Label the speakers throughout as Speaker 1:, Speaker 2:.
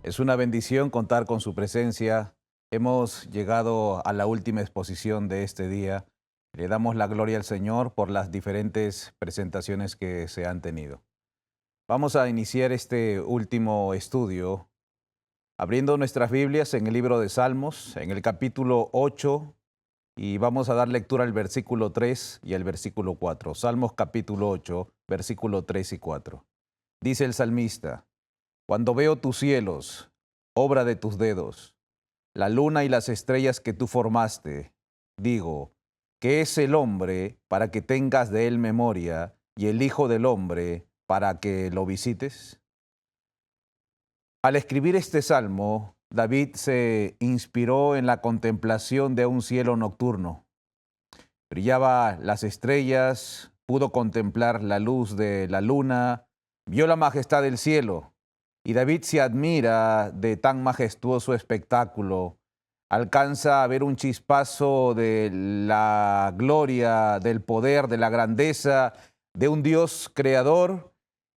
Speaker 1: Es una bendición contar con su presencia. Hemos llegado a la última exposición de este día. Le damos la gloria al Señor por las diferentes presentaciones que se han tenido. Vamos a iniciar este último estudio abriendo nuestras Biblias en el libro de Salmos, en el capítulo 8, y vamos a dar lectura al versículo 3 y al versículo 4. Salmos capítulo 8, versículo 3 y 4. Dice el salmista: Cuando veo tus cielos, obra de tus dedos, la luna y las estrellas que tú formaste, digo, ¿qué es el hombre para que tengas de él memoria, y el hijo del hombre para que lo visites? Al escribir este salmo, David se inspiró en la contemplación de un cielo nocturno. Brillaba las estrellas, pudo contemplar la luz de la luna, vio la majestad del cielo. Y David se admira de tan majestuoso espectáculo, alcanza a ver un chispazo de la gloria, del poder, de la grandeza de un Dios creador,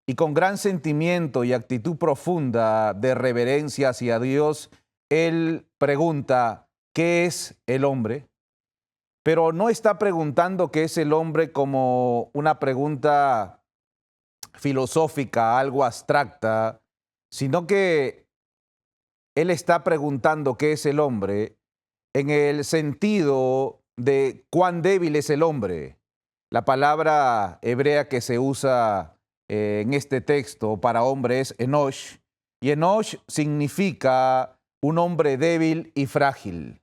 Speaker 1: y con gran sentimiento y actitud profunda de reverencia hacia Dios, él pregunta: ¿qué es el hombre? Pero no está preguntando qué es el hombre como una pregunta filosófica, algo abstracta, sino que él está preguntando qué es el hombre en el sentido de cuán débil es el hombre. La palabra hebrea que se usa en este texto para hombre es enosh, y enosh significa un hombre débil y frágil.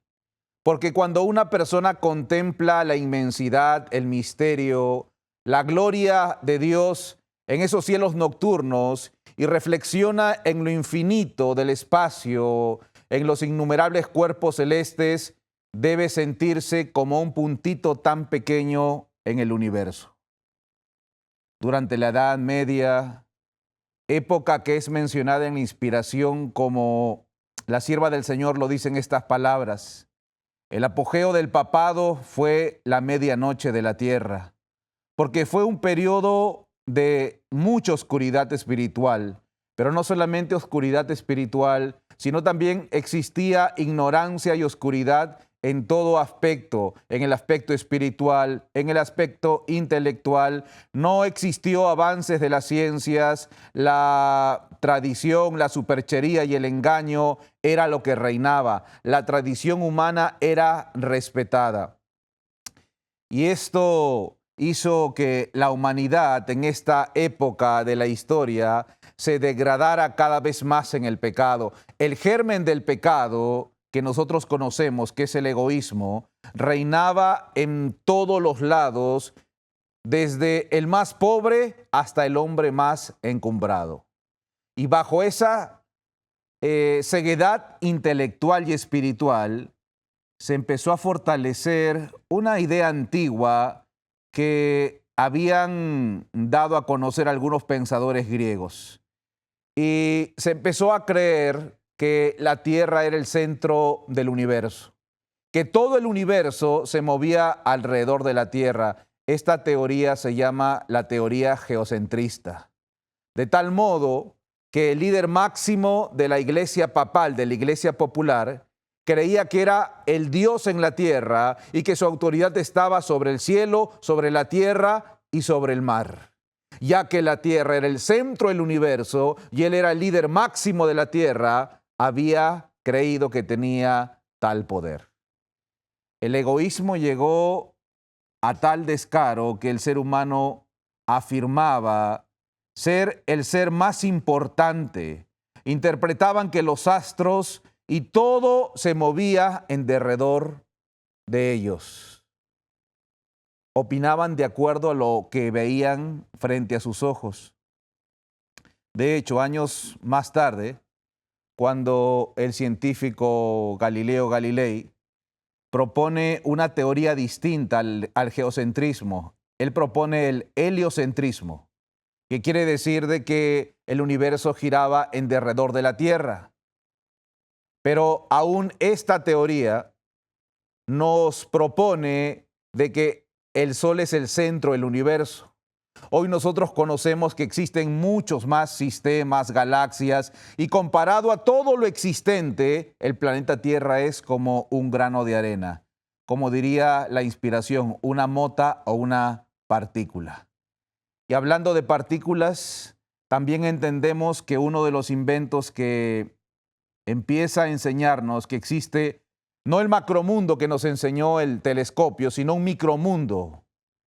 Speaker 1: Porque cuando una persona contempla la inmensidad, el misterio, la gloria de Dios en esos cielos nocturnos y reflexiona en lo infinito del espacio, en los innumerables cuerpos celestes, debe sentirse como un puntito tan pequeño en el universo. Durante la Edad Media, época que es mencionada en la inspiración como la sierva del Señor lo dice en estas palabras: el apogeo del papado fue la medianoche de la tierra, porque fue un periodo de mucha oscuridad espiritual, pero no solamente oscuridad espiritual, sino también existía ignorancia y oscuridad en todo aspecto, en el aspecto espiritual, en el aspecto intelectual. No existió avances de las ciencias, la tradición, la superchería y el engaño era lo que reinaba. La tradición humana era respetada. Y esto hizo que la humanidad en esta época de la historia se degradara cada vez más en el pecado. El germen del pecado que nosotros conocemos, que es el egoísmo, reinaba en todos los lados, desde el más pobre hasta el hombre más encumbrado. Y bajo esa ceguedad intelectual y espiritual, se empezó a fortalecer una idea antigua que habían dado a conocer algunos pensadores griegos. Y se empezó a creer que la Tierra era el centro del universo, que todo el universo se movía alrededor de la Tierra. Esta teoría se llama la teoría geocentrista. De tal modo que el líder máximo de la iglesia papal, de la iglesia popular, creía que era el Dios en la tierra y que su autoridad estaba sobre el cielo, sobre la tierra y sobre el mar. Ya que la tierra era el centro del universo y él era el líder máximo de la tierra, había creído que tenía tal poder. El egoísmo llegó a tal descaro que el ser humano afirmaba ser el ser más importante. Interpretaban que los astros y todo se movía en derredor de ellos. Opinaban de acuerdo a lo que veían frente a sus ojos. De hecho, años más tarde, cuando el científico Galileo Galilei propone una teoría distinta al geocentrismo, él propone el heliocentrismo, que quiere decir de que el universo giraba en derredor de la Tierra. Pero aún esta teoría nos propone de que el Sol es el centro del universo. Hoy nosotros conocemos que existen muchos más sistemas, galaxias, y comparado a todo lo existente, el planeta Tierra es como un grano de arena, como diría la inspiración, una mota o una partícula. Y hablando de partículas, también entendemos que uno de los inventos que empieza a enseñarnos que existe no el macromundo que nos enseñó el telescopio, sino un micromundo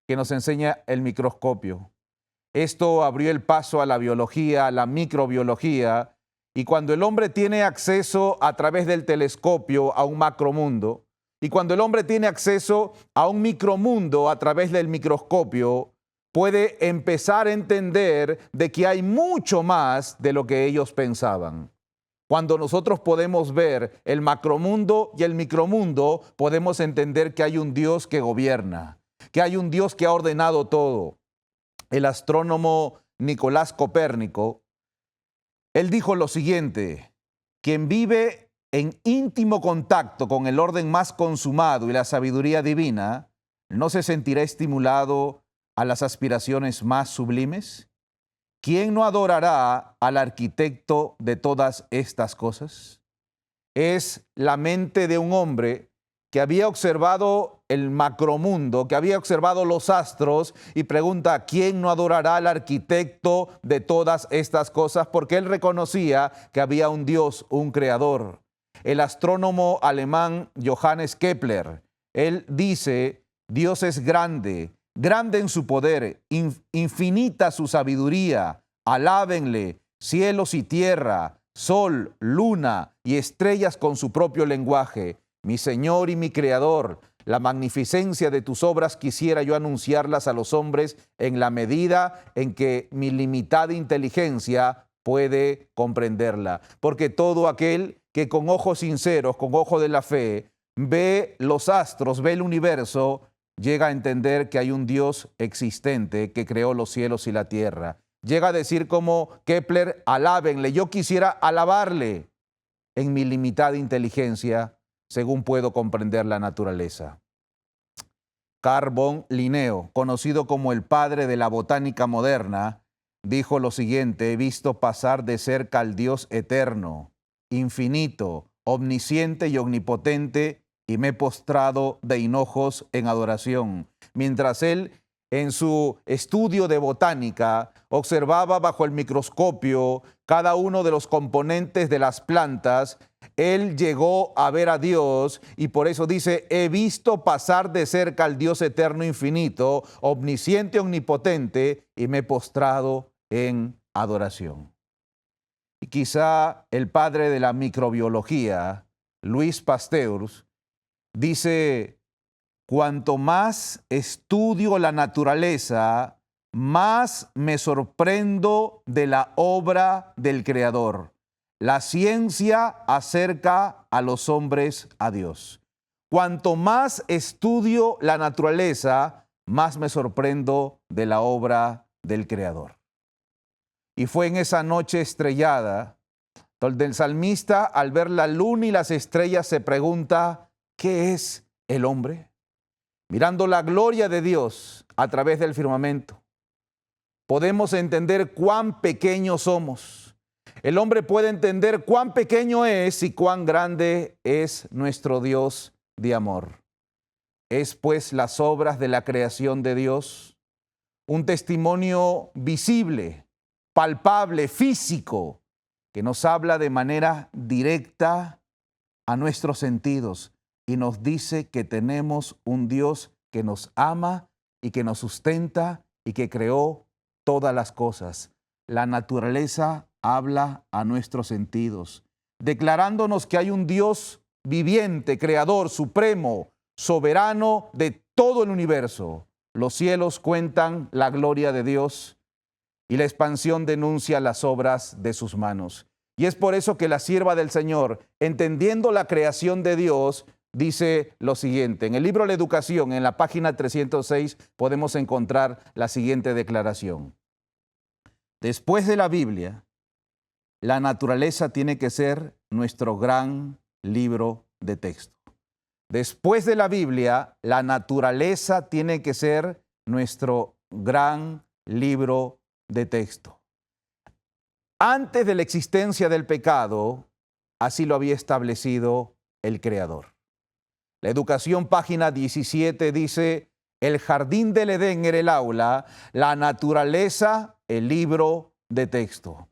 Speaker 1: que nos enseña el microscopio. Esto abrió el paso a la biología, a la microbiología, y cuando el hombre tiene acceso a través del telescopio a un macromundo, y cuando el hombre tiene acceso a un micromundo a través del microscopio, puede empezar a entender de que hay mucho más de lo que ellos pensaban. Cuando nosotros podemos ver el macromundo y el micromundo, podemos entender que hay un Dios que gobierna, que hay un Dios que ha ordenado todo. El astrónomo Nicolás Copérnico, él dijo lo siguiente: quien vive en íntimo contacto con el orden más consumado y la sabiduría divina, ¿no se sentirá estimulado a las aspiraciones más sublimes? ¿Quién no adorará al arquitecto de todas estas cosas? Es la mente de un hombre que había observado el macromundo, que había observado los astros y pregunta, ¿quién no adorará al arquitecto de todas estas cosas? Porque él reconocía que había un Dios, un creador. El astrónomo alemán Johannes Kepler, él dice, Dios es grande, grande en su poder, infinita su sabiduría, alábenle cielos y tierra, sol, luna y estrellas con su propio lenguaje. Mi Señor y mi Creador, la magnificencia de tus obras quisiera yo anunciarlas a los hombres en la medida en que mi limitada inteligencia puede comprenderla. Porque todo aquel que con ojos sinceros, con ojo de la fe, ve los astros, ve el universo, llega a entender que hay un Dios existente que creó los cielos y la tierra. Llega a decir como Kepler, alábenle, yo quisiera alabarle en mi limitada inteligencia, según puedo comprender la naturaleza. Carl von Linneo, conocido como el padre de la botánica moderna, dijo lo siguiente: he visto pasar de cerca al Dios eterno, infinito, omnisciente y omnipotente, y me he postrado de hinojos en adoración. Mientras él, en su estudio de botánica, observaba bajo el microscopio cada uno de los componentes de las plantas, él llegó a ver a Dios y por eso dice, he visto pasar de cerca al Dios eterno infinito, omnisciente, omnipotente, y me he postrado en adoración. Y quizá el padre de la microbiología, Louis Pasteur, dice, cuanto más estudio la naturaleza, más me sorprendo de la obra del Creador. La ciencia acerca a los hombres a Dios. Cuanto más estudio la naturaleza, más me sorprendo de la obra del Creador. Y fue en esa noche estrellada donde el salmista, al ver la luna y las estrellas, se pregunta, ¿qué es el hombre? Mirando la gloria de Dios a través del firmamento, podemos entender cuán pequeños somos. El hombre puede entender cuán pequeño es y cuán grande es nuestro Dios de amor. Es pues las obras de la creación de Dios un testimonio visible, palpable, físico, que nos habla de manera directa a nuestros sentidos y nos dice que tenemos un Dios que nos ama y que nos sustenta y que creó todas las cosas. La naturaleza habla a nuestros sentidos, declarándonos que hay un Dios viviente, creador, supremo, soberano de todo el universo. Los cielos cuentan la gloria de Dios y la expansión denuncia las obras de sus manos. Y es por eso que la sierva del Señor, entendiendo la creación de Dios, dice lo siguiente. En el libro La Educación, en la página 306, podemos encontrar la siguiente declaración. Después de la Biblia, la naturaleza tiene que ser nuestro gran libro de texto. Después de la Biblia, la naturaleza tiene que ser nuestro gran libro de texto. Antes de la existencia del pecado, así lo había establecido el Creador. La Educación, página 17, dice: el jardín del Edén era el aula, la naturaleza, el libro de texto.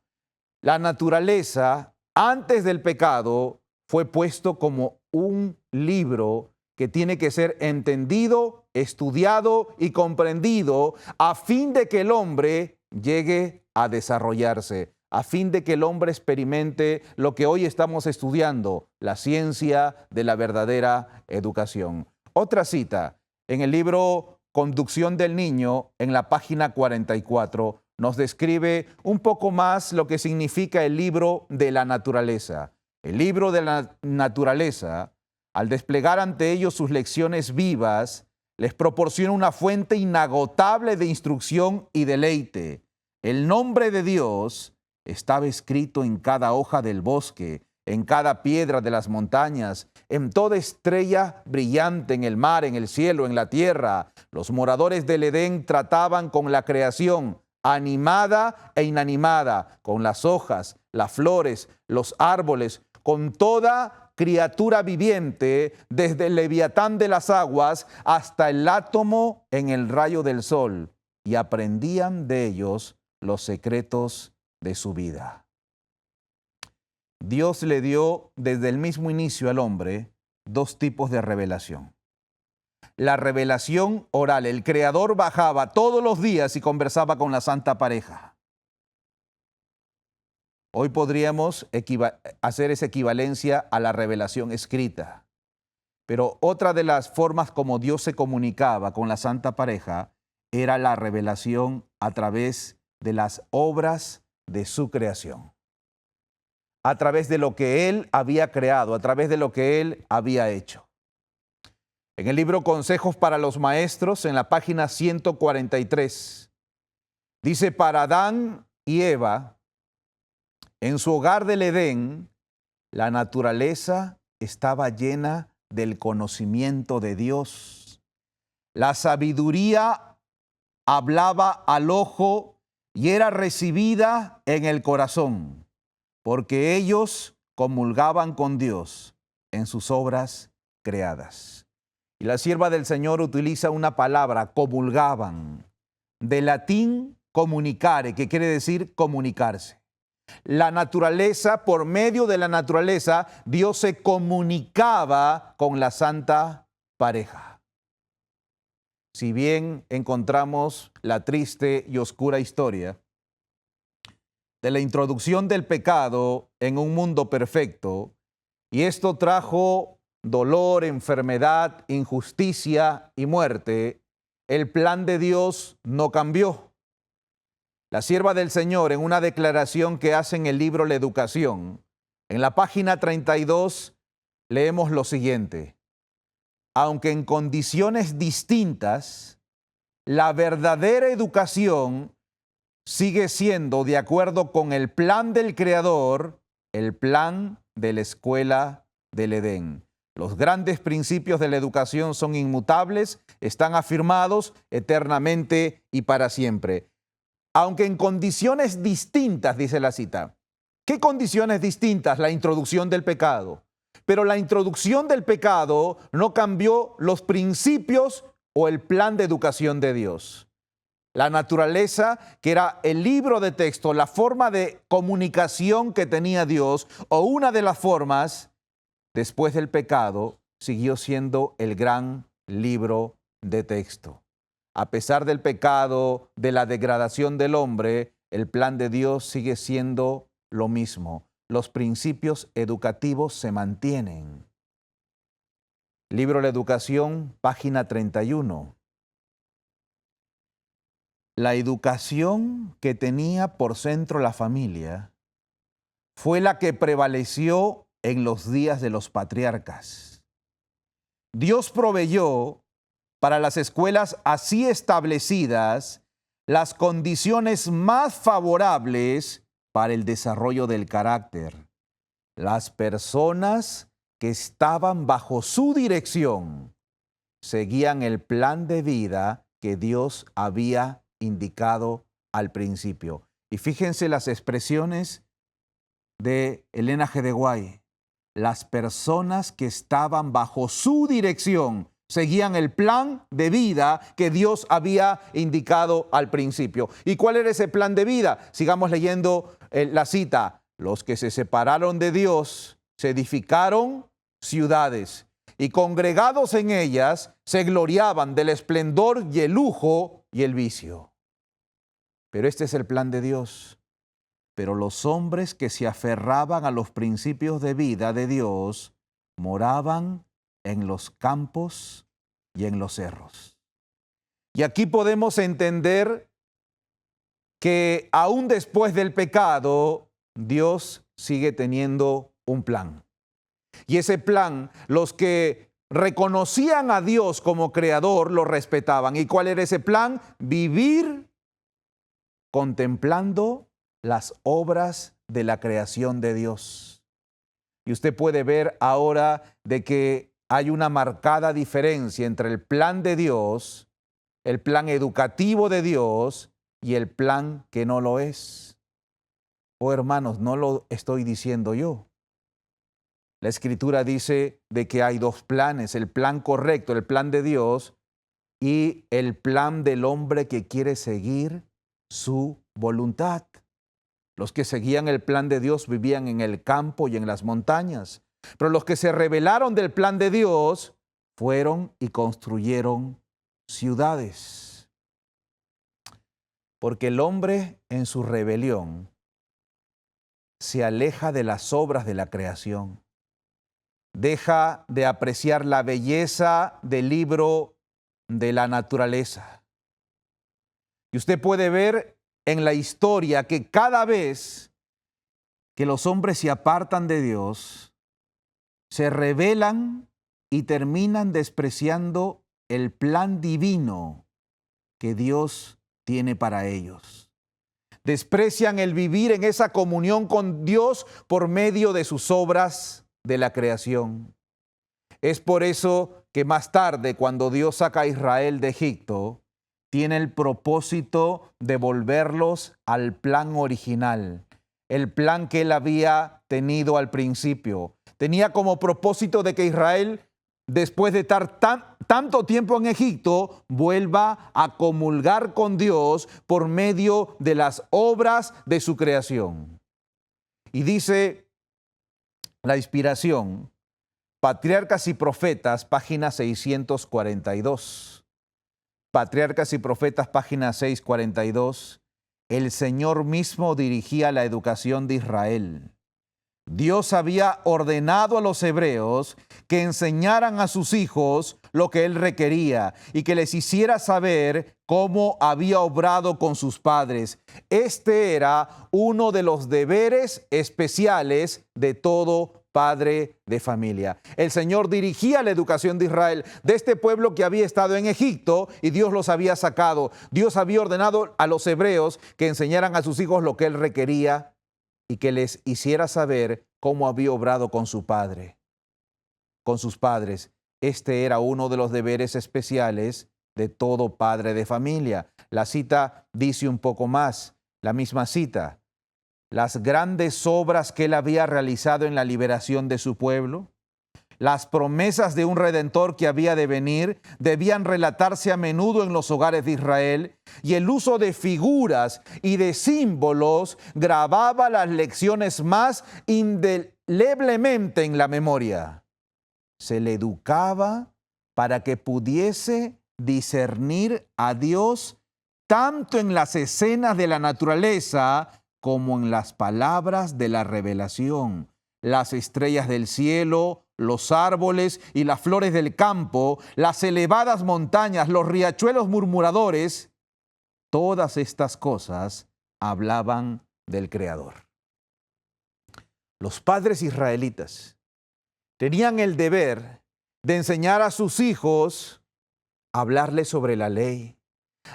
Speaker 1: La naturaleza, antes del pecado, fue puesto como un libro que tiene que ser entendido, estudiado y comprendido a fin de que el hombre llegue a desarrollarse, a fin de que el hombre experimente lo que hoy estamos estudiando, la ciencia de la verdadera educación. Otra cita, en el libro Conducción del Niño, en la página 44, nos describe un poco más lo que significa el libro de la naturaleza. El libro de la naturaleza, al desplegar ante ellos sus lecciones vivas, les proporciona una fuente inagotable de instrucción y deleite. El nombre de Dios estaba escrito en cada hoja del bosque, en cada piedra de las montañas, en toda estrella brillante en el mar, en el cielo, en la tierra. Los moradores del Edén trataban con la creación, animada e inanimada, con las hojas, las flores, los árboles, con toda criatura viviente, desde el leviatán de las aguas hasta el átomo en el rayo del sol, y aprendían de ellos los secretos de su vida. Dios le dio desde el mismo inicio al hombre dos tipos de revelación. La revelación oral, el Creador bajaba todos los días y conversaba con la santa pareja. Hoy podríamos hacer esa equivalencia a la revelación escrita. Pero otra de las formas como Dios se comunicaba con la santa pareja era la revelación a través de las obras de su creación. A través de lo que Él había creado, a través de lo que Él había hecho. En el libro Consejos para los Maestros, en la página 143, dice: para Adán y Eva, en su hogar del Edén, la naturaleza estaba llena del conocimiento de Dios. La sabiduría hablaba al ojo y era recibida en el corazón, porque ellos comulgaban con Dios en sus obras creadas. Y la sierva del Señor utiliza una palabra, comulgaban, de latín comunicare, que quiere decir comunicarse. La naturaleza, por medio de la naturaleza, Dios se comunicaba con la santa pareja. Si bien encontramos la triste y oscura historia de la introducción del pecado en un mundo perfecto, y esto trajo dolor, enfermedad, injusticia y muerte, el plan de Dios no cambió. La sierva del Señor, en una declaración que hace en el libro La Educación, en la página 32, leemos lo siguiente: aunque en condiciones distintas, la verdadera educación sigue siendo, de acuerdo con el plan del Creador, el plan de la escuela del Edén. Los grandes principios de la educación son inmutables, están afirmados eternamente y para siempre. Aunque en condiciones distintas, dice la cita. ¿Qué condiciones distintas? La introducción del pecado. Pero la introducción del pecado no cambió los principios o el plan de educación de Dios. La naturaleza, que era el libro de texto, la forma de comunicación que tenía Dios, o una de las formas, después del pecado, siguió siendo el gran libro de texto. A pesar del pecado, de la degradación del hombre, el plan de Dios sigue siendo lo mismo. Los principios educativos se mantienen. Libro La Educación, página 31. La educación que tenía por centro la familia fue la que prevaleció en los días de los patriarcas. Dios proveyó para las escuelas así establecidas las condiciones más favorables para el desarrollo del carácter. Las personas que estaban bajo su dirección seguían el plan de vida que Dios había indicado al principio. Y fíjense las expresiones de Elena G. de White. Las personas que estaban bajo su dirección seguían el plan de vida que Dios había indicado al principio. ¿Y cuál era ese plan de vida? Sigamos leyendo la cita. Los que se separaron de Dios se edificaron ciudades y congregados en ellas se gloriaban del esplendor y el lujo y el vicio. Pero este es el plan de Dios. Pero los hombres que se aferraban a los principios de vida de Dios moraban en los campos y en los cerros. Y aquí podemos entender que aún después del pecado, Dios sigue teniendo un plan. Y ese plan, los que reconocían a Dios como creador, lo respetaban. ¿Y cuál era ese plan? Vivir contemplando las obras de la creación de Dios. Y usted puede ver ahora de que hay una marcada diferencia entre el plan de Dios, el plan educativo de Dios y el plan que no lo es. Oh, hermanos, no lo estoy diciendo yo. La Escritura dice de que hay dos planes, el plan correcto, el plan de Dios y el plan del hombre que quiere seguir su voluntad. Los que seguían el plan de Dios vivían en el campo y en las montañas. Pero los que se rebelaron del plan de Dios fueron y construyeron ciudades. Porque el hombre en su rebelión se aleja de las obras de la creación. Deja de apreciar la belleza del libro de la naturaleza. Y usted puede ver en la historia que cada vez que los hombres se apartan de Dios, se rebelan y terminan despreciando el plan divino que Dios tiene para ellos. Desprecian el vivir en esa comunión con Dios por medio de sus obras de la creación. Es por eso que más tarde, cuando Dios saca a Israel de Egipto, tiene el propósito de volverlos al plan original, el plan que él había tenido al principio. Tenía como propósito de que Israel, después de estar tanto tiempo en Egipto, vuelva a comulgar con Dios por medio de las obras de su creación. Y dice la inspiración, Patriarcas y Profetas, página 642. Patriarcas y Profetas, página 642. El Señor mismo dirigía la educación de Israel. Dios había ordenado a los hebreos que enseñaran a sus hijos lo que Él requería y que les hiciera saber cómo había obrado con sus padres. Este era uno de los deberes especiales de todo padre de familia. El Señor dirigía la educación de Israel, de este pueblo que había estado en Egipto y Dios los había sacado. Dios había ordenado a los hebreos que enseñaran a sus hijos lo que Él requería y que les hiciera saber cómo había obrado con su padre, con sus padres. Este era uno de los deberes especiales de todo padre de familia. La cita dice un poco más, la misma cita. Las grandes obras que él había realizado en la liberación de su pueblo, las promesas de un redentor que había de venir, debían relatarse a menudo en los hogares de Israel, y el uso de figuras y de símbolos grababa las lecciones más indeleblemente en la memoria. Se le educaba para que pudiese discernir a Dios tanto en las escenas de la naturaleza como en las palabras de la revelación. Las estrellas del cielo, los árboles y las flores del campo, las elevadas montañas, los riachuelos murmuradores, todas estas cosas hablaban del Creador. Los padres israelitas tenían el deber de enseñar a sus hijos a hablarles sobre la ley,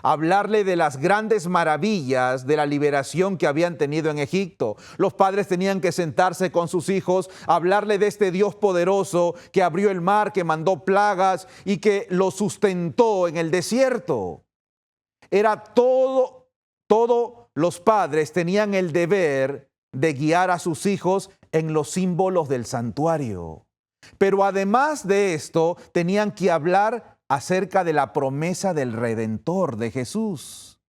Speaker 1: hablarle de las grandes maravillas de la liberación que habían tenido en Egipto. Los padres tenían que sentarse con sus hijos, hablarle de este Dios poderoso que abrió el mar, que mandó plagas y que los sustentó en el desierto. Era todos los padres tenían el deber de guiar a sus hijos en los símbolos del santuario. Pero además de esto, tenían que hablar acerca de la promesa del Redentor, de Jesús.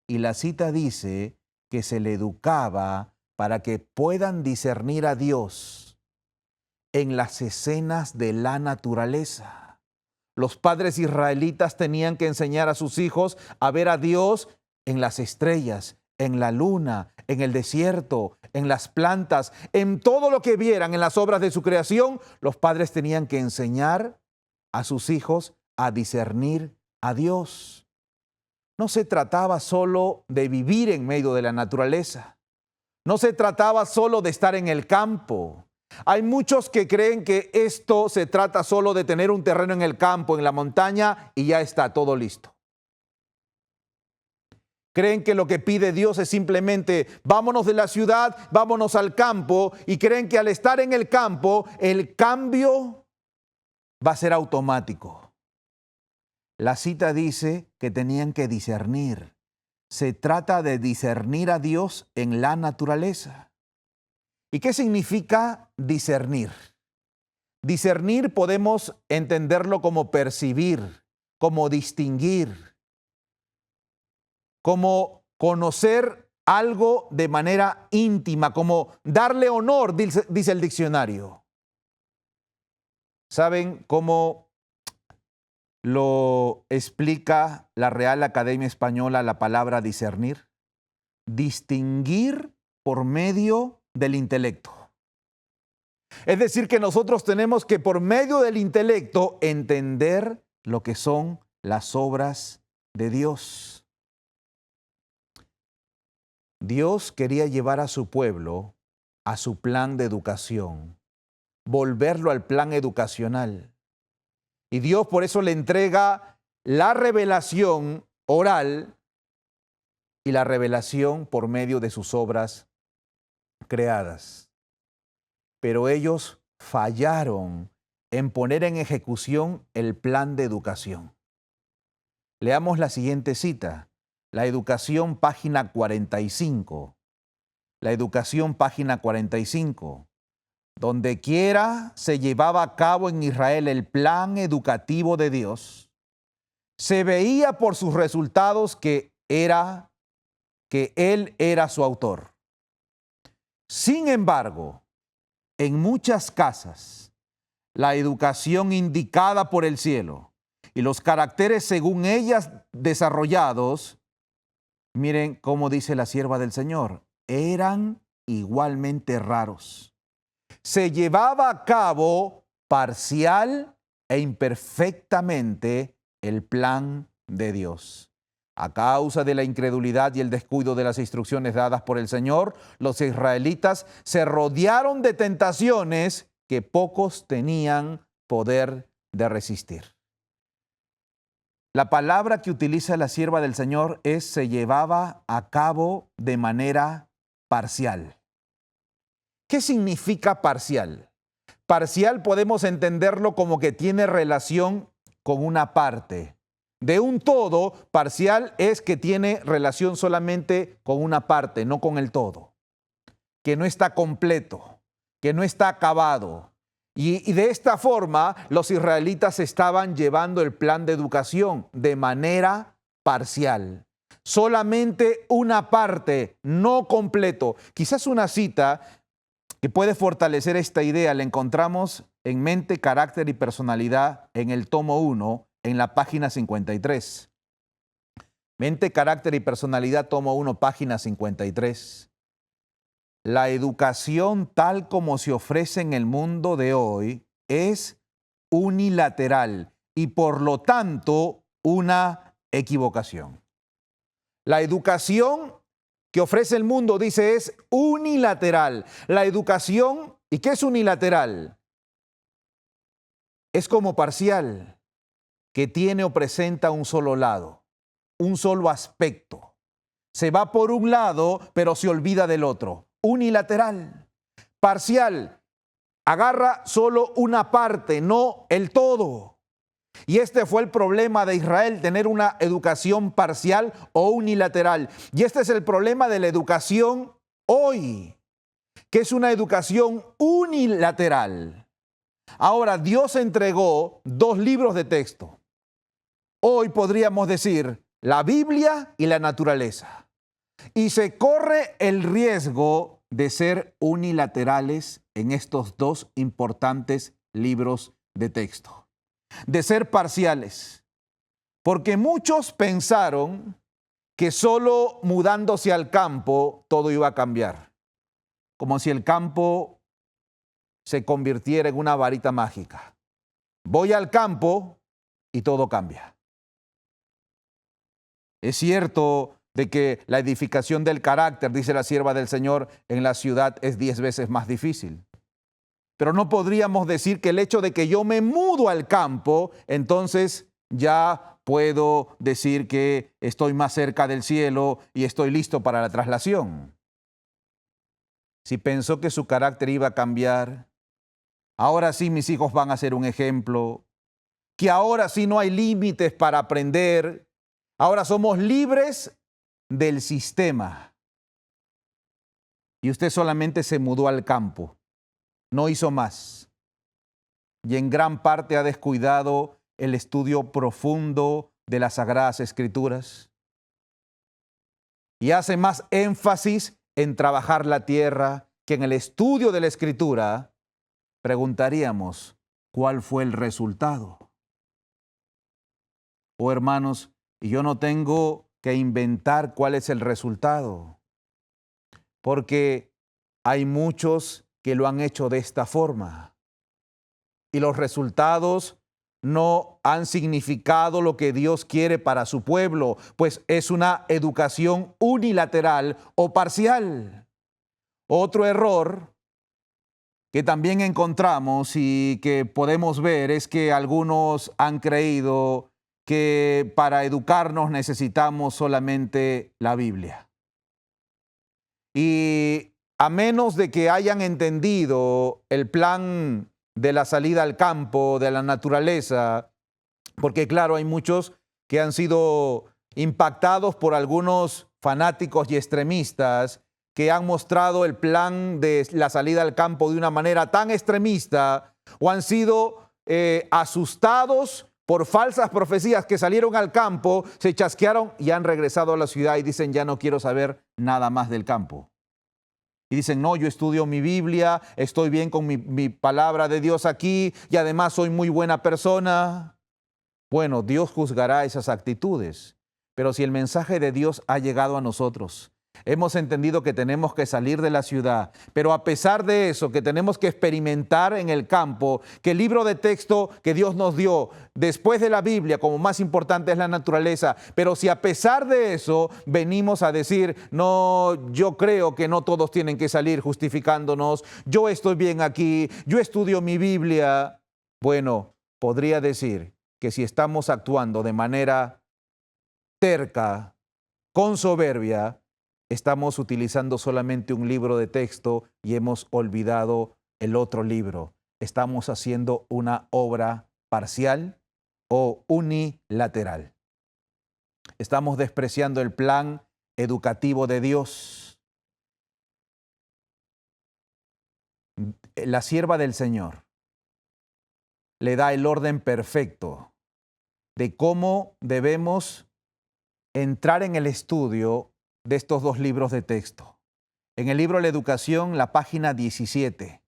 Speaker 1: Y la cita dice que se le educaba para que puedan discernir a Dios en las escenas de la naturaleza. Los padres israelitas tenían que enseñar a sus hijos a ver a Dios en las estrellas, en la luna, en el desierto, en las plantas, en todo lo que vieran en las obras de su creación. Los padres tenían que enseñar a sus hijos a discernir a Dios. No se trataba solo de vivir en medio de la naturaleza. No se trataba solo de estar en el campo. Hay muchos que creen que esto se trata solo de tener un terreno en el campo, en la montaña, y ya está todo listo. Creen que lo que pide Dios es simplemente vámonos de la ciudad, vámonos al campo, y creen que al estar en el campo, el cambio va a ser automático. La cita dice que tenían que discernir. Se trata de discernir a Dios en la naturaleza. ¿Y qué significa discernir? Discernir podemos entenderlo como percibir, como distinguir, como conocer algo de manera íntima, como darle honor, dice el diccionario. ¿Saben cómo lo explica la Real Academia Española la palabra discernir? Distinguir por medio del intelecto. Es decir, que nosotros tenemos que por medio del intelecto entender lo que son las obras de Dios. Dios quería llevar a su pueblo a su plan de educación, volverlo al plan educacional. Y Dios por eso le entrega la revelación oral y la revelación por medio de sus obras creadas. Pero ellos fallaron en poner en ejecución el plan de educación. Leamos la siguiente cita, la educación página 45. La educación página 45. Donde quiera se llevaba a cabo en Israel el plan educativo de Dios, se veía por sus resultados que Él era su autor. Sin embargo, en muchas casas, la educación indicada por el cielo y los caracteres según ellas desarrollados, miren cómo dice la sierva del Señor, eran igualmente raros. Se llevaba a cabo parcial e imperfectamente el plan de Dios. A causa de la incredulidad y el descuido de las instrucciones dadas por el Señor, los israelitas se rodearon de tentaciones que pocos tenían poder de resistir. La palabra que utiliza la sierva del Señor es se llevaba a cabo de manera parcial. ¿Qué significa parcial? Parcial podemos entenderlo como que tiene relación con una parte. De un todo, parcial es que tiene relación solamente con una parte, no con el todo. Que no está completo, que no está acabado. Y de esta forma, los israelitas estaban llevando el plan de educación de manera parcial. Solamente una parte, no completo. Quizás una cita que puede fortalecer esta idea la encontramos en Mente, Carácter y Personalidad en el tomo 1, en la página 53. Mente, Carácter y Personalidad, tomo 1, página 53. La educación tal como se ofrece en el mundo de hoy es unilateral y por lo tanto una equivocación. La educación que ofrece el mundo, dice, es unilateral. La educación, ¿y qué es unilateral? Es como parcial, que tiene o presenta un solo lado, un solo aspecto. Se va por un lado, pero se olvida del otro. Unilateral. Parcial, agarra solo una parte, no el todo. Y este fue el problema de Israel, tener una educación parcial o unilateral. Y este es el problema de la educación hoy, que es una educación unilateral. Ahora, Dios entregó 2 libros de texto. Hoy podríamos decir la Biblia y la naturaleza. Y se corre el riesgo de ser unilaterales en estos 2 importantes libros de texto, de ser parciales, porque muchos pensaron que solo mudándose al campo todo iba a cambiar, como si el campo se convirtiera en una varita mágica. Voy al campo y todo cambia. Es cierto de que la edificación del carácter, dice la sierva del Señor, en la ciudad es 10 veces más difícil. Pero no podríamos decir que el hecho de que yo me mudo al campo, entonces ya puedo decir que estoy más cerca del cielo y estoy listo para la traslación. Si pensó que su carácter iba a cambiar, ahora sí mis hijos van a ser un ejemplo, que ahora sí no hay límites para aprender, ahora somos libres del sistema. Y usted solamente se mudó al campo. No hizo más. Y en gran parte ha descuidado el estudio profundo de las Sagradas Escrituras. Y hace más énfasis en trabajar la tierra que en el estudio de la Escritura. Preguntaríamos, ¿cuál fue el resultado? Oh, hermanos, y yo no tengo que inventar cuál es el resultado, porque hay muchos que lo han hecho de esta forma. Y los resultados no han significado lo que Dios quiere para su pueblo, pues es una educación unilateral o parcial. Otro error que también encontramos y que podemos ver es que algunos han creído que para educarnos necesitamos solamente la Biblia. Y a menos de que hayan entendido el plan de la salida al campo, de la naturaleza, porque claro, hay muchos que han sido impactados por algunos fanáticos y extremistas que han mostrado el plan de la salida al campo de una manera tan extremista, o han sido asustados por falsas profecías que salieron al campo, se chasquearon y han regresado a la ciudad y dicen, ya no quiero saber nada más del campo. Y dicen, no, yo estudio mi Biblia, estoy bien con mi palabra de Dios aquí y además soy muy buena persona. Bueno, Dios juzgará esas actitudes, pero si el mensaje de Dios ha llegado a nosotros, hemos entendido que tenemos que salir de la ciudad, pero a pesar de eso, que tenemos que experimentar en el campo, que el libro de texto que Dios nos dio después de la Biblia, como más importante es la naturaleza, pero si a pesar de eso venimos a decir, no, yo creo que no todos tienen que salir justificándonos, yo estoy bien aquí, yo estudio mi Biblia, bueno, podría decir que si estamos actuando de manera terca, con soberbia, estamos utilizando solamente un libro de texto y hemos olvidado el otro libro. Estamos haciendo una obra parcial o unilateral. Estamos despreciando el plan educativo de Dios. La sierva del Señor le da el orden perfecto de cómo debemos entrar en el estudio de estos 2 libros de texto. En el libro La Educación, la página 17.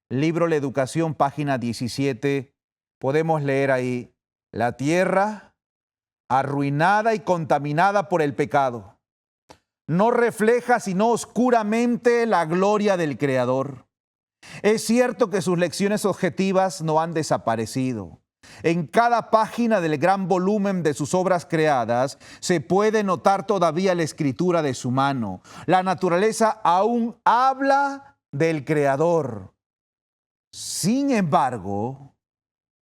Speaker 1: Libro La Educación, página 17, podemos leer ahí, la tierra arruinada y contaminada por el pecado no refleja sino oscuramente la gloria del Creador. Es cierto que sus lecciones objetivas no han desaparecido. En cada página del gran volumen de sus obras creadas se puede notar todavía la escritura de su mano. La naturaleza aún habla del Creador. Sin embargo,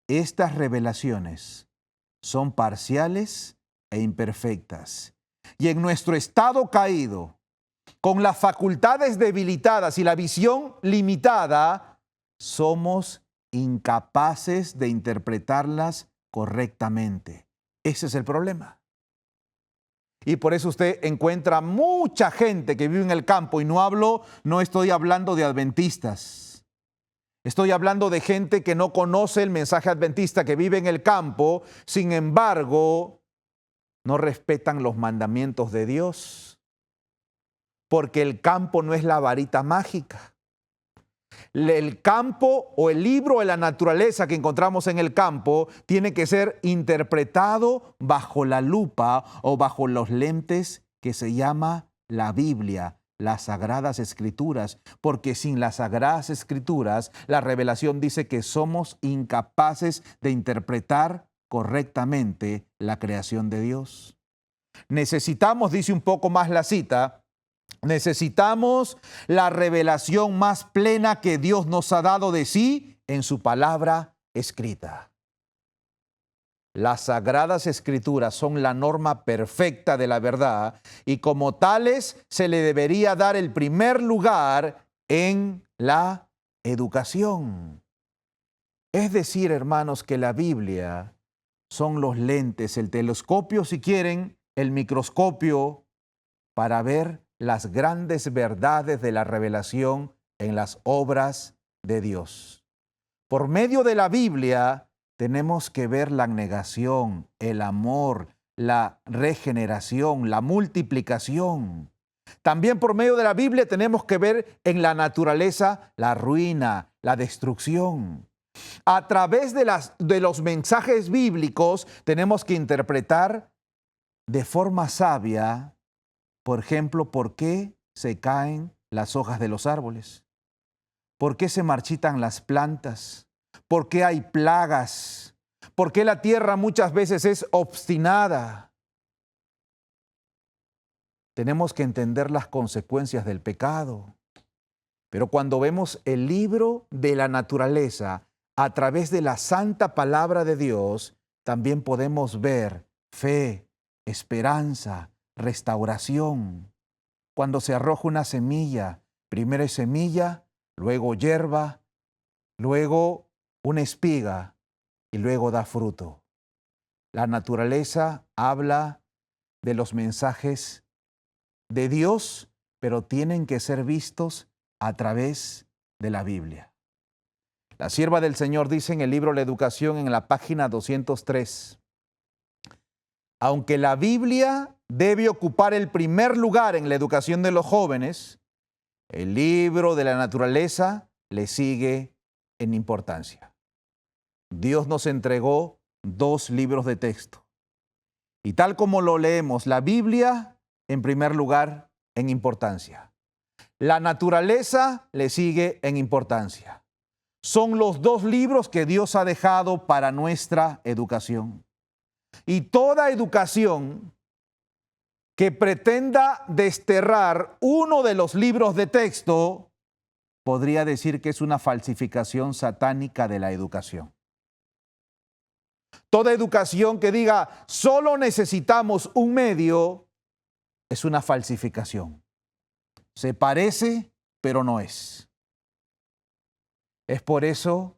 Speaker 1: estas revelaciones son parciales e imperfectas. Y en nuestro estado caído, con las facultades debilitadas y la visión limitada, somos incapaces de interpretarlas correctamente. Ese es el problema. Y por eso usted encuentra mucha gente que vive en el campo, y no estoy hablando de adventistas. Estoy hablando de gente que no conoce el mensaje adventista, que vive en el campo, sin embargo, no respetan los mandamientos de Dios, porque el campo no es la varita mágica. El campo o el libro de la naturaleza que encontramos en el campo tiene que ser interpretado bajo la lupa o bajo los lentes que se llama la Biblia, las Sagradas Escrituras, porque sin las Sagradas Escrituras, la revelación dice que somos incapaces de interpretar correctamente la creación de Dios. Necesitamos, dice un poco más la cita, necesitamos la revelación más plena que Dios nos ha dado de sí en su palabra escrita. Las Sagradas Escrituras son la norma perfecta de la verdad y como tales se le debería dar el primer lugar en la educación. Es decir, hermanos, que la Biblia son los lentes, el telescopio, si quieren, el microscopio, para ver las grandes verdades de la revelación en las obras de Dios. Por medio de la Biblia tenemos que ver la abnegación, el amor, la regeneración, la multiplicación. También por medio de la Biblia tenemos que ver en la naturaleza la ruina, la destrucción. A través de los mensajes bíblicos tenemos que interpretar de forma sabia, por ejemplo, ¿por qué se caen las hojas de los árboles? ¿Por qué se marchitan las plantas? ¿Por qué hay plagas? ¿Por qué la tierra muchas veces es obstinada? Tenemos que entender las consecuencias del pecado. Pero cuando vemos el libro de la naturaleza a través de la santa palabra de Dios, también podemos ver fe, esperanza, restauración. Cuando se arroja una semilla, primero es semilla, luego hierba, luego una espiga y luego da fruto. La naturaleza habla de los mensajes de Dios, pero tienen que ser vistos a través de la Biblia. La sierva del Señor dice en el libro La Educación, en la página 203, aunque la Biblia debe ocupar el primer lugar en la educación de los jóvenes, el libro de la naturaleza le sigue en importancia. Dios nos entregó 2 libros de texto. Y tal como lo leemos, la Biblia en primer lugar en importancia. La naturaleza le sigue en importancia. Son los 2 libros que Dios ha dejado para nuestra educación. Y toda educación que pretenda desterrar uno de los libros de texto, podría decir que es una falsificación satánica de la educación. Toda educación que diga solo necesitamos un medio es una falsificación. Se parece, pero no es. Es por eso,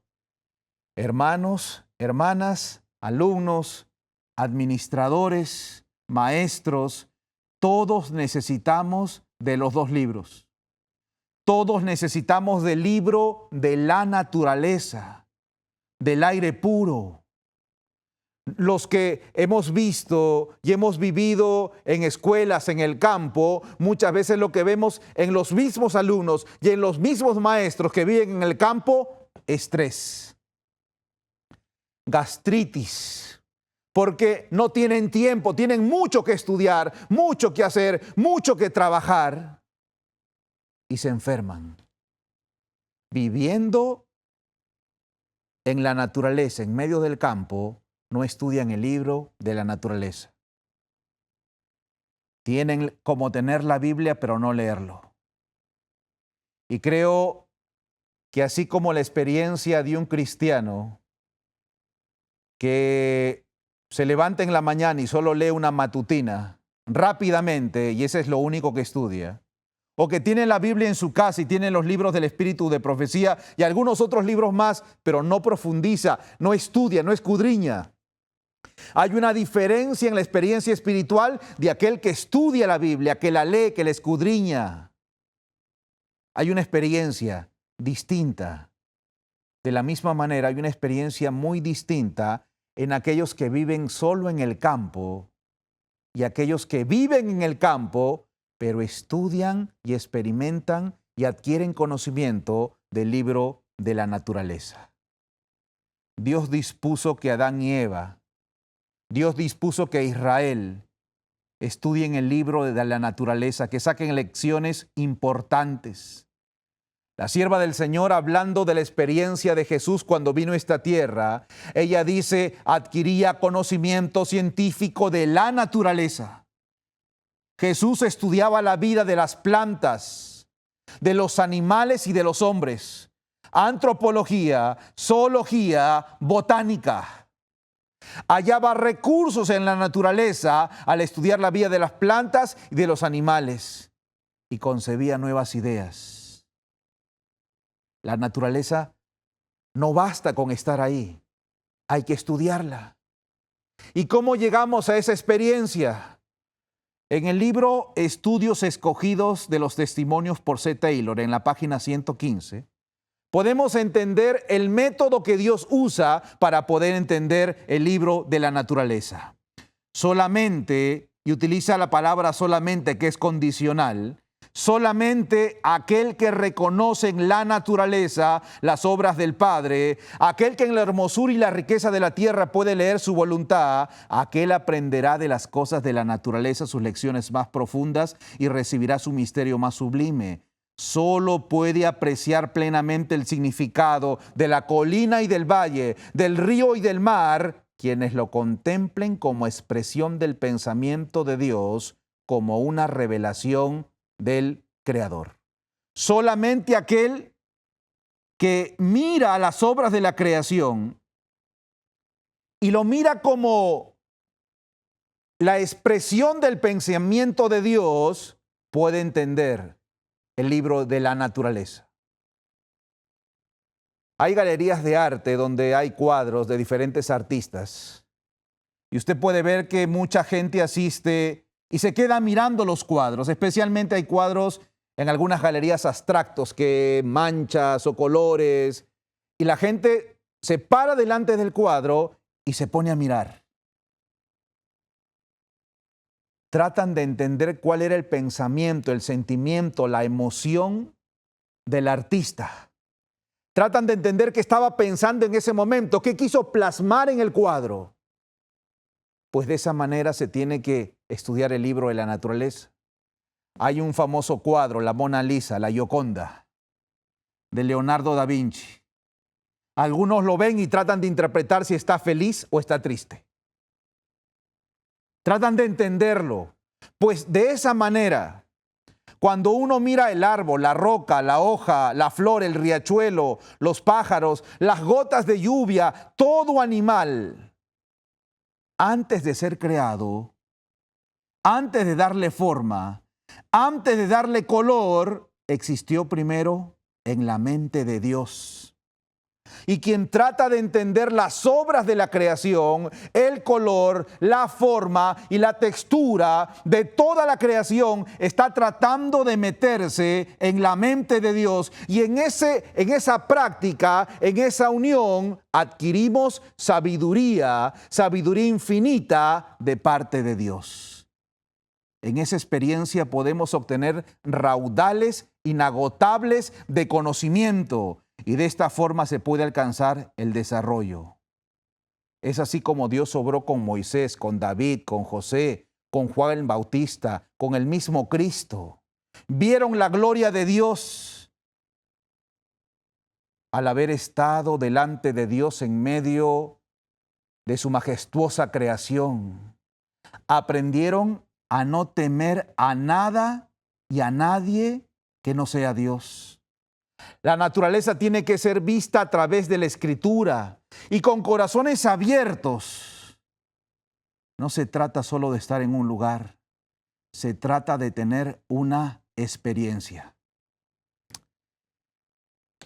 Speaker 1: hermanos, hermanas, alumnos, administradores, maestros, todos necesitamos de los 2 libros. Todos necesitamos del libro de la naturaleza, del aire puro. Los que hemos visto y hemos vivido en escuelas, en el campo, muchas veces lo que vemos en los mismos alumnos y en los mismos maestros que viven en el campo, estrés, gastritis, porque no tienen tiempo, tienen mucho que estudiar, mucho que hacer, mucho que trabajar y se enferman. Viviendo en la naturaleza, en medio del campo, no estudian el libro de la naturaleza. Tienen como tener la Biblia, pero no leerlo. Y creo que así como la experiencia de un cristiano que se levanta en la mañana y solo lee una matutina rápidamente, y ese es lo único que estudia, o que tiene la Biblia en su casa y tiene los libros del Espíritu de Profecía y algunos otros libros más, pero no profundiza, no estudia, no escudriña. Hay una diferencia en la experiencia espiritual de aquel que estudia la Biblia, que la lee, que la escudriña. Hay una experiencia distinta. De la misma manera, hay una experiencia muy distinta en aquellos que viven solo en el campo y aquellos que viven en el campo, pero estudian y experimentan y adquieren conocimiento del libro de la naturaleza. Dios dispuso que Adán y Eva, Dios dispuso que Israel estudien el libro de la naturaleza, que saquen lecciones importantes. La sierva del Señor, hablando de la experiencia de Jesús cuando vino a esta tierra, ella dice, adquiría conocimiento científico de la naturaleza. Jesús estudiaba la vida de las plantas, de los animales y de los hombres. Antropología, zoología, botánica. Hallaba recursos en la naturaleza al estudiar la vida de las plantas y de los animales y concebía nuevas ideas. La naturaleza no basta con estar ahí, hay que estudiarla. ¿Y cómo llegamos a esa experiencia? En el libro Estudios Escogidos de los Testimonios por C. Taylor, en la página 115, podemos entender el método que Dios usa para poder entender el libro de la naturaleza. Solamente, y utiliza la palabra solamente que es condicional, solamente aquel que reconoce en la naturaleza las obras del Padre, aquel que en la hermosura y la riqueza de la tierra puede leer su voluntad, aquel aprenderá de las cosas de la naturaleza sus lecciones más profundas y recibirá su misterio más sublime. Solo puede apreciar plenamente el significado de la colina y del valle, del río y del mar, quienes lo contemplen como expresión del pensamiento de Dios, como una revelación del Creador. Solamente aquel que mira las obras de la creación y lo mira como la expresión del pensamiento de Dios puede entender el libro de la naturaleza. Hay galerías de arte donde hay cuadros de diferentes artistas y usted puede ver que mucha gente asiste y se queda mirando los cuadros. Especialmente hay cuadros en algunas galerías abstractos, que manchas o colores, y la gente se para delante del cuadro y se pone a mirar. Tratan de entender cuál era el pensamiento, el sentimiento, la emoción del artista. Tratan de entender qué estaba pensando en ese momento, qué quiso plasmar en el cuadro. Pues de esa manera se tiene que estudiar el libro de la naturaleza. Hay un famoso cuadro, la Mona Lisa, la Gioconda, de Leonardo da Vinci. Algunos lo ven y tratan de interpretar si está feliz o está triste. Tratan de entenderlo. Pues de esa manera, cuando uno mira el árbol, la roca, la hoja, la flor, el riachuelo, los pájaros, las gotas de lluvia, todo animal, antes de ser creado, antes de darle forma, antes de darle color, existió primero en la mente de Dios. Y quien trata de entender las obras de la creación, el color, la forma y la textura de toda la creación, está tratando de meterse en la mente de Dios. Y en esa práctica, en esa unión, adquirimos sabiduría infinita de parte de Dios. En esa experiencia podemos obtener raudales inagotables de conocimiento. Y de esta forma se puede alcanzar el desarrollo. Es así como Dios obró con Moisés, con David, con José, con Juan el Bautista, con el mismo Cristo. Vieron la gloria de Dios al haber estado delante de Dios en medio de su majestuosa creación. Aprendieron a no temer a nada y a nadie que no sea Dios. La naturaleza tiene que ser vista a través de la Escritura y con corazones abiertos. No se trata solo de estar en un lugar, se trata de tener una experiencia.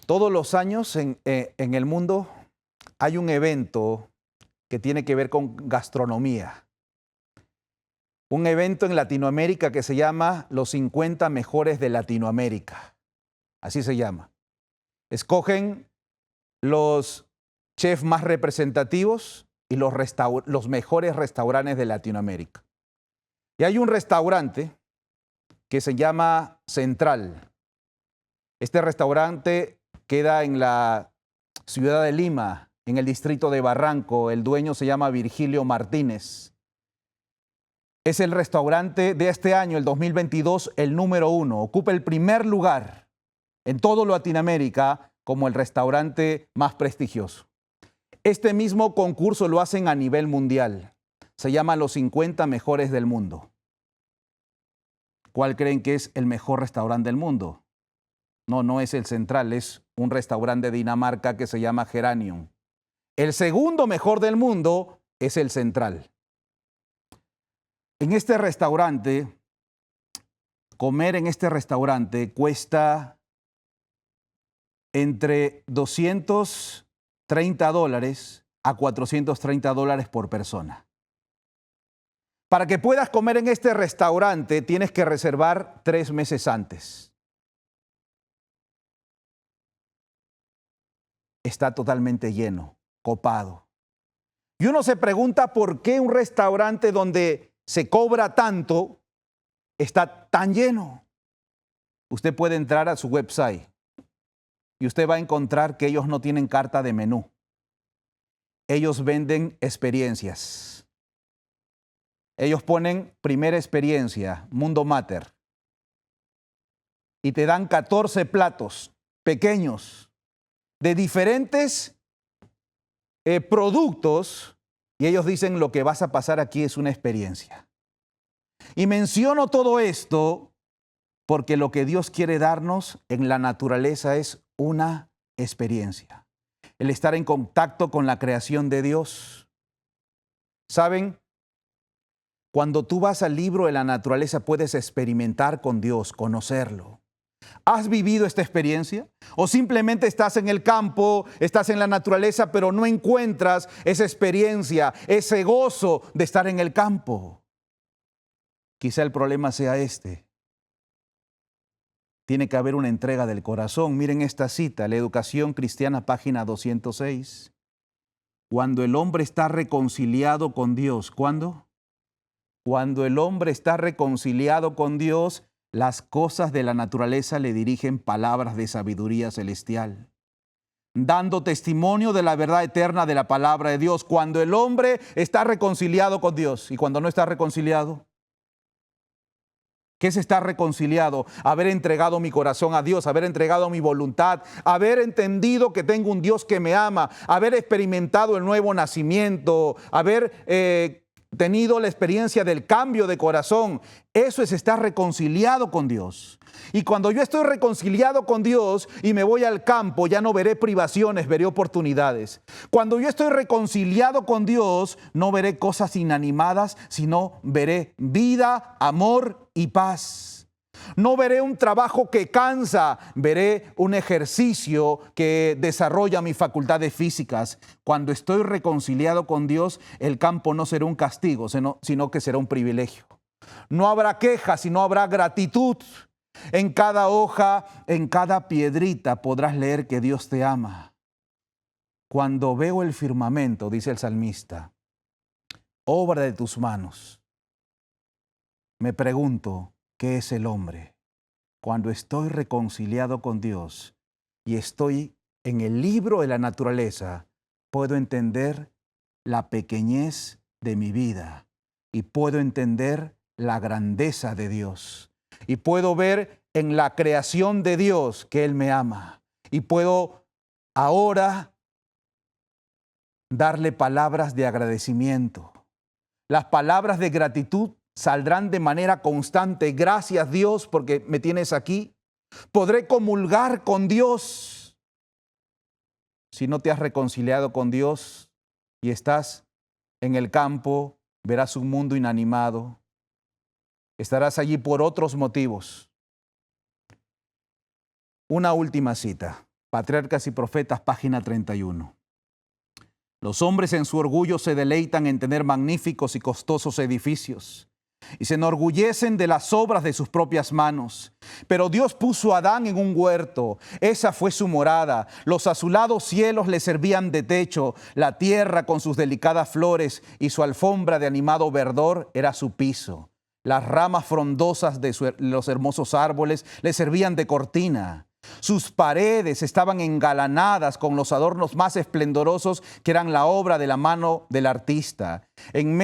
Speaker 1: Todos los años en el mundo hay un evento que tiene que ver con gastronomía. Un evento en Latinoamérica que se llama Los 50 Mejores de Latinoamérica. Así se llama. Escogen los chefs más representativos y los mejores restaurantes de Latinoamérica. Y hay un restaurante que se llama Central. Este restaurante queda en la ciudad de Lima, en el distrito de Barranco. El dueño se llama Virgilio Martínez. Es el restaurante de este año, el 2022, el número 1. Ocupa el primer lugar en toda Latinoamérica como el restaurante más prestigioso. Este mismo concurso lo hacen a nivel mundial. Se llama Los 50 Mejores del Mundo. ¿Cuál creen que es el mejor restaurante del mundo? No, no es el Central, es un restaurante de Dinamarca que se llama Geranium. El segundo mejor del mundo es el Central. En este restaurante, comer en este restaurante cuesta entre $230 a $430 por persona. Para que puedas comer en este restaurante, tienes que reservar 3 meses antes. Está totalmente lleno, copado. Y uno se pregunta por qué un restaurante donde se cobra tanto está tan lleno. Usted puede entrar a su website y usted va a encontrar que ellos no tienen carta de menú. Ellos venden experiencias. Ellos ponen primera experiencia, Mundo Mater, y te dan 14 platos pequeños de diferentes productos, y ellos dicen lo que vas a pasar aquí es una experiencia. Y menciono todo esto porque lo que Dios quiere darnos en la naturaleza es una experiencia. El estar en contacto con la creación de Dios. ¿Saben? Cuando tú vas al libro de la naturaleza puedes experimentar con Dios, conocerlo. ¿Has vivido esta experiencia? ¿O simplemente estás en el campo, estás en la naturaleza, pero no encuentras esa experiencia, ese gozo de estar en el campo? Quizá el problema sea este. Tiene que haber una entrega del corazón. Miren esta cita, la Educación Cristiana, página 206. Cuando el hombre está reconciliado con Dios, ¿cuándo? Cuando el hombre está reconciliado con Dios, las cosas de la naturaleza le dirigen palabras de sabiduría celestial, dando testimonio de la verdad eterna de la palabra de Dios. Cuando el hombre está reconciliado con Dios y cuando no está reconciliado, ¿qué es estar reconciliado? Haber entregado mi corazón a Dios, haber entregado mi voluntad, haber entendido que tengo un Dios que me ama, haber experimentado el nuevo nacimiento, haber tenido la experiencia del cambio de corazón. Eso es estar reconciliado con Dios. Y cuando yo estoy reconciliado con Dios y me voy al campo, ya no veré privaciones, veré oportunidades. Cuando yo estoy reconciliado con Dios, no veré cosas inanimadas, sino veré vida, amor y paz. No veré un trabajo que cansa, veré un ejercicio que desarrolla mis facultades físicas. Cuando estoy reconciliado con Dios, el campo no será un castigo, sino que será un privilegio. No habrá quejas, sino habrá gratitud. En cada hoja, en cada piedrita podrás leer que Dios te ama. Cuando veo el firmamento, dice el salmista, obra de tus manos, me pregunto, ¿qué es el hombre? Cuando estoy reconciliado con Dios y estoy en el libro de la naturaleza, puedo entender la pequeñez de mi vida y puedo entender la grandeza de Dios. Y puedo ver en la creación de Dios que Él me ama. Y puedo ahora darle palabras de agradecimiento. Las palabras de gratitud saldrán de manera constante. Gracias, Dios, porque me tienes aquí. Podré comulgar con Dios. Si no te has reconciliado con Dios y estás en el campo, verás un mundo inanimado. Estarás allí por otros motivos. Una última cita. Patriarcas y Profetas, página 31. Los hombres en su orgullo se deleitan en tener magníficos y costosos edificios y se enorgullecen de las obras de sus propias manos. Pero Dios puso a Adán en un huerto. Esa fue su morada. Los azulados cielos le servían de techo. La tierra con sus delicadas flores y su alfombra de animado verdor era su piso. Las ramas frondosas de los hermosos árboles le servían de cortina. Sus paredes estaban engalanadas con los adornos más esplendorosos que eran la obra de la mano del artista. En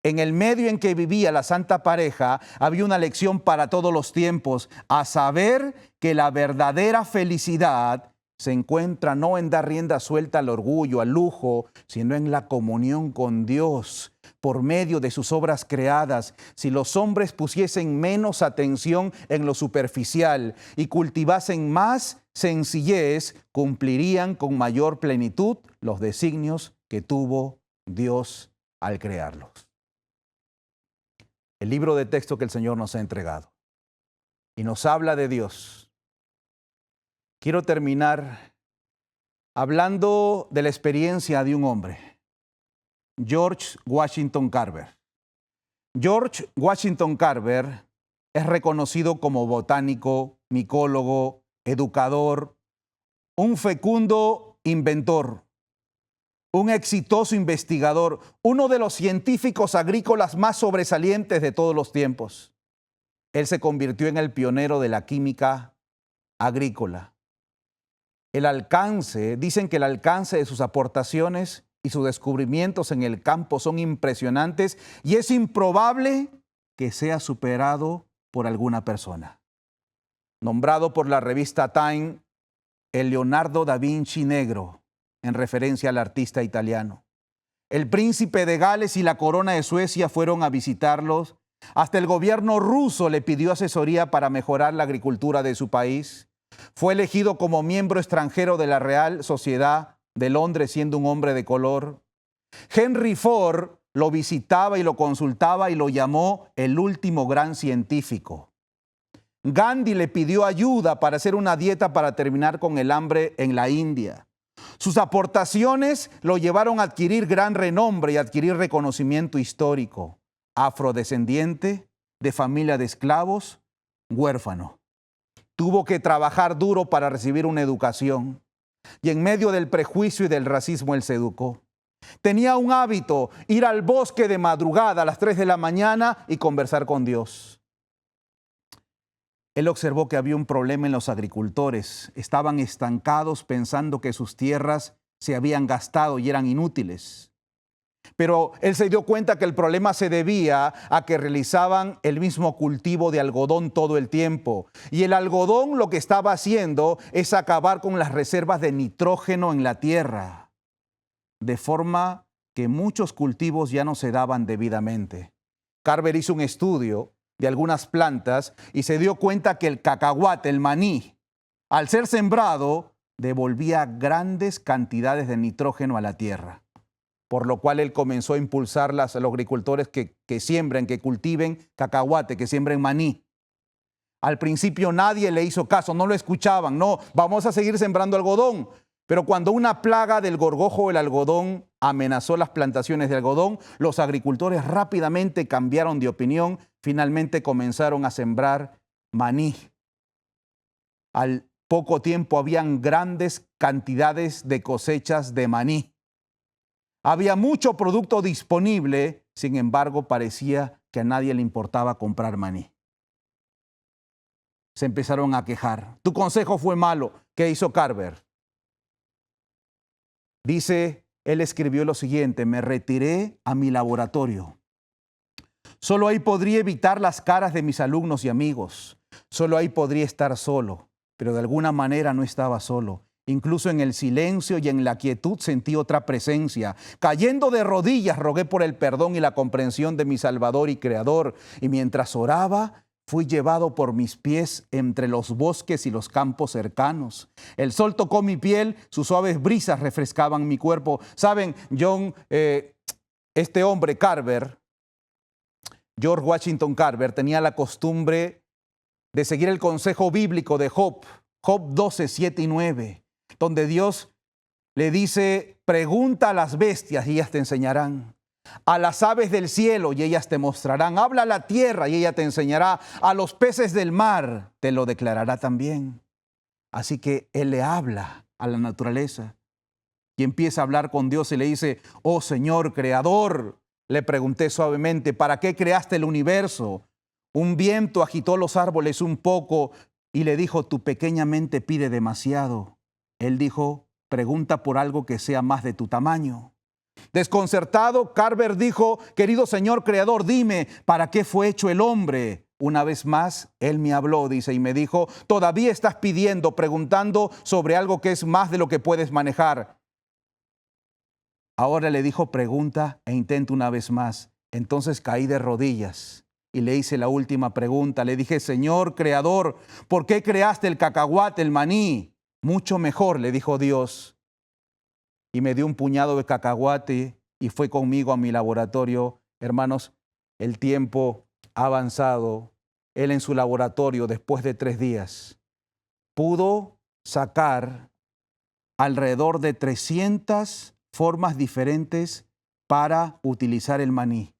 Speaker 1: el medio en que vivía la santa pareja había una lección para todos los tiempos, a saber que la verdadera felicidad se encuentra no en dar rienda suelta al orgullo, al lujo, sino en la comunión con Dios por medio de sus obras creadas. Si los hombres pusiesen menos atención en lo superficial y cultivasen más sencillez, cumplirían con mayor plenitud los designios que tuvo Dios al crearlos. El libro de texto que el Señor nos ha entregado y nos habla de Dios. Quiero terminar hablando de la experiencia de un hombre, George Washington Carver. George Washington Carver es reconocido como botánico, micólogo, educador, un fecundo inventor, un exitoso investigador, uno de los científicos agrícolas más sobresalientes de todos los tiempos. Él se convirtió en el pionero de la química agrícola. Dicen que el alcance de sus aportaciones y sus descubrimientos en el campo son impresionantes y es improbable que sea superado por alguna persona. Nombrado por la revista Time el Leonardo da Vinci negro, en referencia al artista italiano. El príncipe de Gales y la corona de Suecia fueron a visitarlos. Hasta el gobierno ruso le pidió asesoría para mejorar la agricultura de su país. Fue elegido como miembro extranjero de la Real Sociedad de Londres, siendo un hombre de color. Henry Ford lo visitaba y lo consultaba y lo llamó el último gran científico. Gandhi le pidió ayuda para hacer una dieta para terminar con el hambre en la India. Sus aportaciones lo llevaron a adquirir gran renombre y adquirir reconocimiento histórico. Afrodescendiente, de familia de esclavos, huérfano. Tuvo que trabajar duro para recibir una educación. Y en medio del prejuicio y del racismo él se educó. Tenía un hábito, ir al bosque de madrugada a las 3 de la mañana y conversar con Dios. Él observó que había un problema en los agricultores. Estaban estancados pensando que sus tierras se habían gastado y eran inútiles. Pero él se dio cuenta que el problema se debía a que realizaban el mismo cultivo de algodón todo el tiempo. Y el algodón lo que estaba haciendo es acabar con las reservas de nitrógeno en la tierra, de forma que muchos cultivos ya no se daban debidamente. Carver hizo un estudio de algunas plantas y se dio cuenta que el cacahuate, el maní, al ser sembrado, devolvía grandes cantidades de nitrógeno a la tierra. Por lo cual él comenzó a impulsar a los agricultores que siembren, que cultiven cacahuate, que siembren maní. Al principio nadie le hizo caso, no lo escuchaban, no, vamos a seguir sembrando algodón. Pero cuando una plaga del gorgojo del algodón amenazó las plantaciones de algodón, los agricultores rápidamente cambiaron de opinión, finalmente comenzaron a sembrar maní. Al poco tiempo habían grandes cantidades de cosechas de maní. Había mucho producto disponible, sin embargo, parecía que a nadie le importaba comprar maní. Se empezaron a quejar. Tu consejo fue malo. ¿Qué hizo Carver? Dice, él escribió lo siguiente: me retiré a mi laboratorio. Solo ahí podría evitar las caras de mis alumnos y amigos. Solo ahí podría estar solo. Pero de alguna manera no estaba solo. Incluso en el silencio y en la quietud sentí otra presencia. Cayendo de rodillas, rogué por el perdón y la comprensión de mi Salvador y Creador. Y mientras oraba, fui llevado por mis pies entre los bosques y los campos cercanos. El sol tocó mi piel, sus suaves brisas refrescaban mi cuerpo. Saben, este hombre Carver, George Washington Carver, tenía la costumbre de seguir el consejo bíblico de Job 12, 7 y 9, donde Dios Le dice, pregunta a las bestias y ellas te enseñarán. A las aves del cielo y ellas te mostrarán. Habla a la tierra y ella te enseñará. A los peces del mar te lo declarará también. Así que él le habla a la naturaleza y empieza a hablar con Dios y le dice, oh Señor creador, le pregunté suavemente, ¿para qué creaste el universo? Un viento agitó los árboles un poco y le dijo, tu pequeña mente pide demasiado. Él dijo, pregunta por algo que sea más de tu tamaño. Desconcertado, Carver dijo, querido Señor creador, dime, ¿para qué fue hecho el hombre? Una vez más, él me habló, dice, y me dijo, todavía estás pidiendo, preguntando sobre algo que es más de lo que puedes manejar. Ahora le dijo, pregunta e intenta una vez más. Entonces caí de rodillas y le hice la última pregunta. Le dije, Señor creador, ¿por qué creaste el cacahuate, el maní? Mucho mejor, le dijo Dios. Y me dio un puñado de cacahuate y fue conmigo a mi laboratorio. Hermanos, el tiempo ha avanzado. Él en su laboratorio, después de 3 días, pudo sacar alrededor de 300 formas diferentes para utilizar el maní.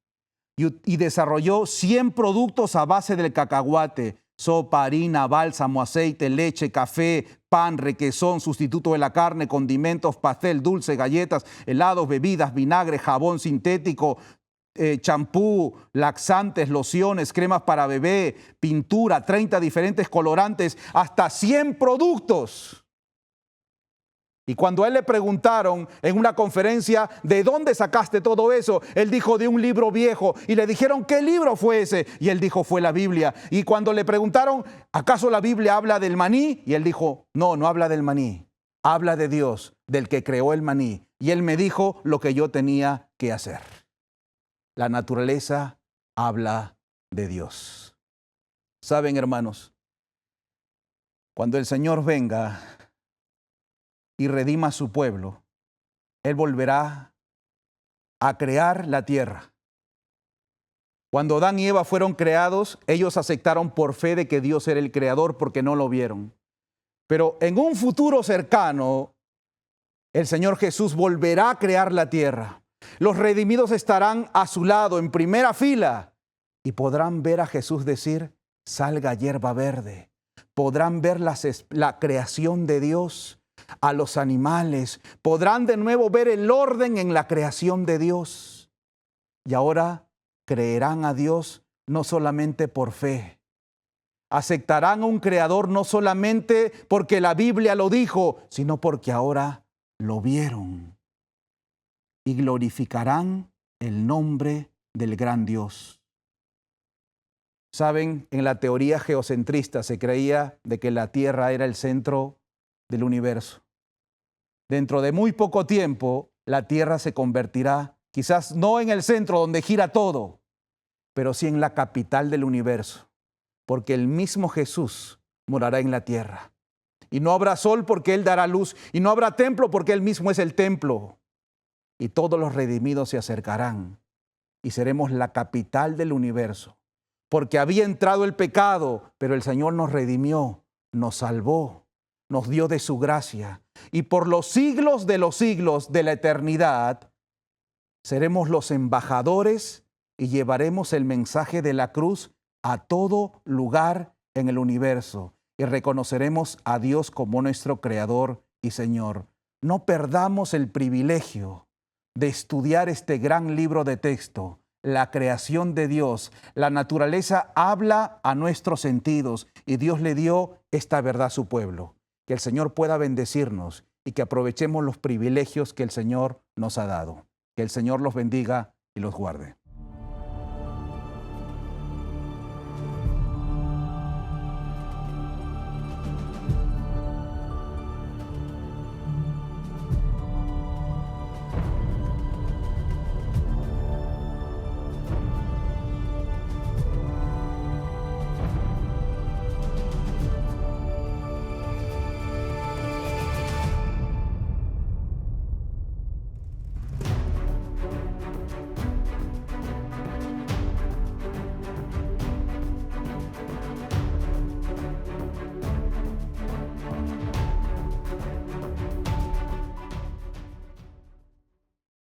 Speaker 1: Y desarrolló 100 productos a base del cacahuate: sopa, harina, bálsamo, aceite, leche, café, pan, requesón, sustituto de la carne, condimentos, pastel, dulce, galletas, helados, bebidas, vinagre, jabón sintético, champú, laxantes, lociones, cremas para bebé, pintura, 30 diferentes colorantes, hasta 100 productos. Y cuando a él le preguntaron en una conferencia, ¿de dónde sacaste todo eso? Él dijo, de un libro viejo. Y le dijeron, ¿qué libro fue ese? Y él dijo, fue la Biblia. Y cuando le preguntaron, ¿acaso la Biblia habla del maní? Y él dijo, no, no habla del maní. Habla de Dios, del que creó el maní. Y él me dijo lo que yo tenía que hacer. La naturaleza habla de Dios. ¿Saben, hermanos? Cuando el Señor venga y redima a su pueblo, Él volverá a crear la tierra. Cuando Adán y Eva fueron creados, ellos aceptaron por fe de que Dios era el creador porque no lo vieron. Pero en un futuro cercano, el Señor Jesús volverá a crear la tierra. Los redimidos estarán a su lado en primera fila y podrán ver a Jesús decir, salga hierba verde. Podrán ver la creación de Dios, a los animales. Podrán de nuevo ver el orden en la creación de Dios. Y ahora creerán a Dios no solamente por fe. Aceptarán a un creador no solamente porque la Biblia lo dijo, sino porque ahora lo vieron. Y glorificarán el nombre del gran Dios. Saben, en la teoría geocentrista se creía de que la Tierra era el centro del universo. Dentro de muy poco tiempo, la Tierra se convertirá, quizás no en el centro donde gira todo, pero sí en la capital del universo, porque el mismo Jesús morará en la tierra. Y no habrá sol porque Él dará luz, y no habrá templo porque Él mismo es el templo. Y todos los redimidos se acercarán y seremos la capital del universo, porque había entrado el pecado, pero el Señor nos redimió, nos salvó, nos dio de su gracia. Y por los siglos de la eternidad, seremos los embajadores y llevaremos el mensaje de la cruz a todo lugar en el universo. Y reconoceremos a Dios como nuestro Creador y Señor. No perdamos el privilegio de estudiar este gran libro de texto, la creación de Dios. La naturaleza habla a nuestros sentidos y Dios le dio esta verdad a su pueblo. Que el Señor pueda bendecirnos y que aprovechemos los privilegios que el Señor nos ha dado. Que el Señor los bendiga y los guarde.